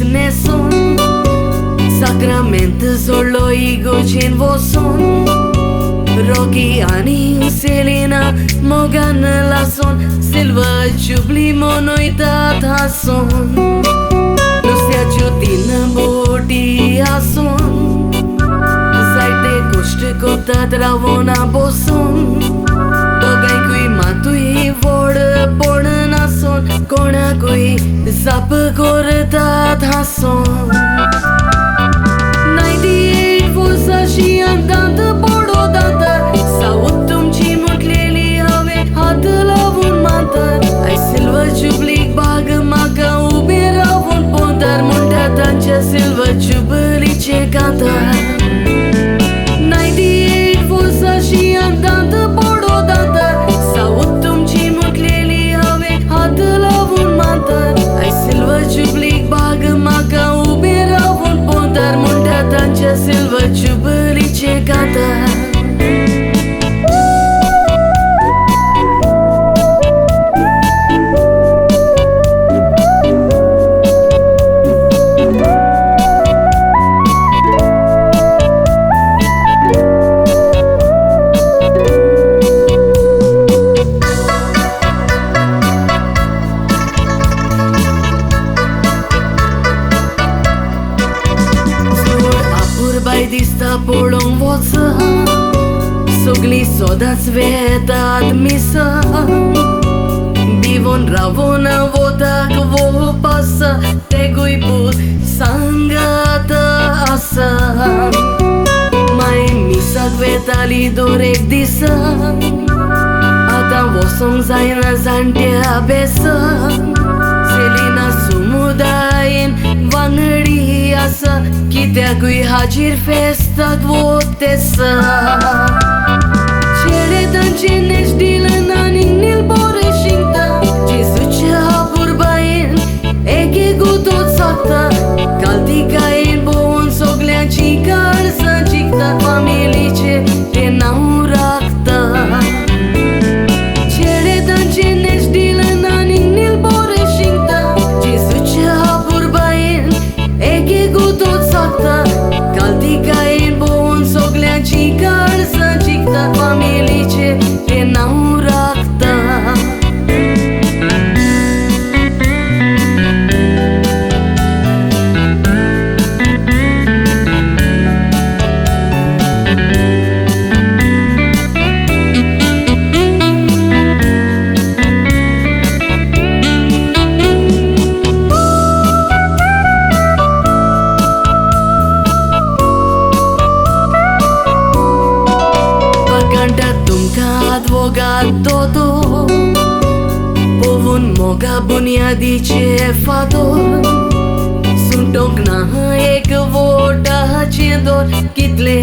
ne son Sacramento solo igocin vo son Rocky ani Selena Morgan la son Silva Jublimo noita tha son Nusya jutin boti a son Zaite cost kota dravona boson Dogai kui matui vod podna son Kona kui zap korta tha son 98 forța și am dat pododată Saud तुमची मुटलेली हवे हात लावून मातर आई सिल्वर जुबलीक बाग माका उभे राहून पोंतर मोठ्या तांच्या सिल्वर जुबलीचे कांतर 98 forța și am dat pododată Saud तुमची मुटलेली हवे हात लावून मातर आई सिल्वर जुबलीक बाग माका उभे राहून पोंतर मोठ्या तांच्या सिल्वर जुबलीचे कांतर Dista poloń woca Sogli sodac vetat misa Bivon ravona votak vo pasa Tegui put sangata asa Mai misak vetali dorek disa Ata vosong zaina zantea besa Selina sumudain vangdi asa Kitea hajir festat votesa Cere tanche nesdilan aning nil bore shinta Jesuce hapurbain ege gutot sakta Kaltikain bon soglean chikar sa chikta Familice te nau rakta Cere tanche nesdilan aning nil bore shinta Jesuce hapurbain ege gutot sakta Kaltikain bon soglean chikar sa chikta Familice te nau rakta Advocato Povun moga bunyadice fator Sunt ogna ek voda cedor Kitle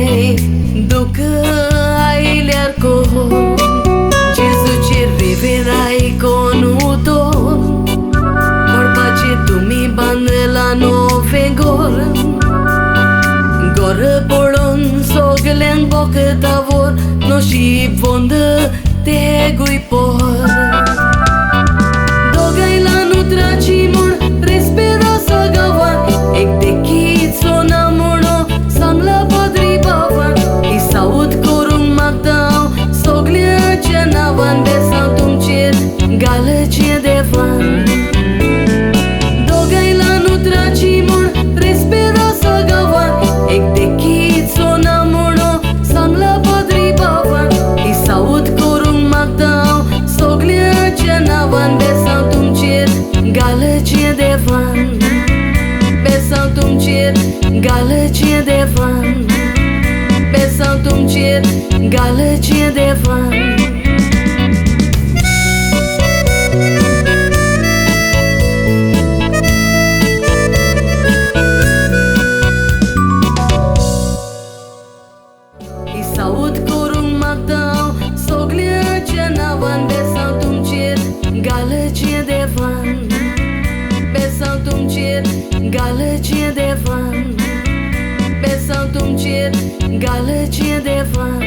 duk ailear ko Jesuce riverai conutor Orbace tumi bandela novegor Gor polon soglen boktavor Noshi vondă tegui por Dogai la nutracimur respira sagavan Ek tekit sona mono samla padri bavan I saud korum magdau soglea cenavan Besau tumcir galece de fan Dogai la nutracimur respira sagavan Ek tekit sona mono samla padri bavan I saud korum magdau soglea cenavan Besau tumcir galece de fan Besau tumcir galece de fan Besau tumcir galece de fan van, besan tum cer, galăcie de van. Besan tum cer, galăcie de van. Besan tum cer, galăcie de van.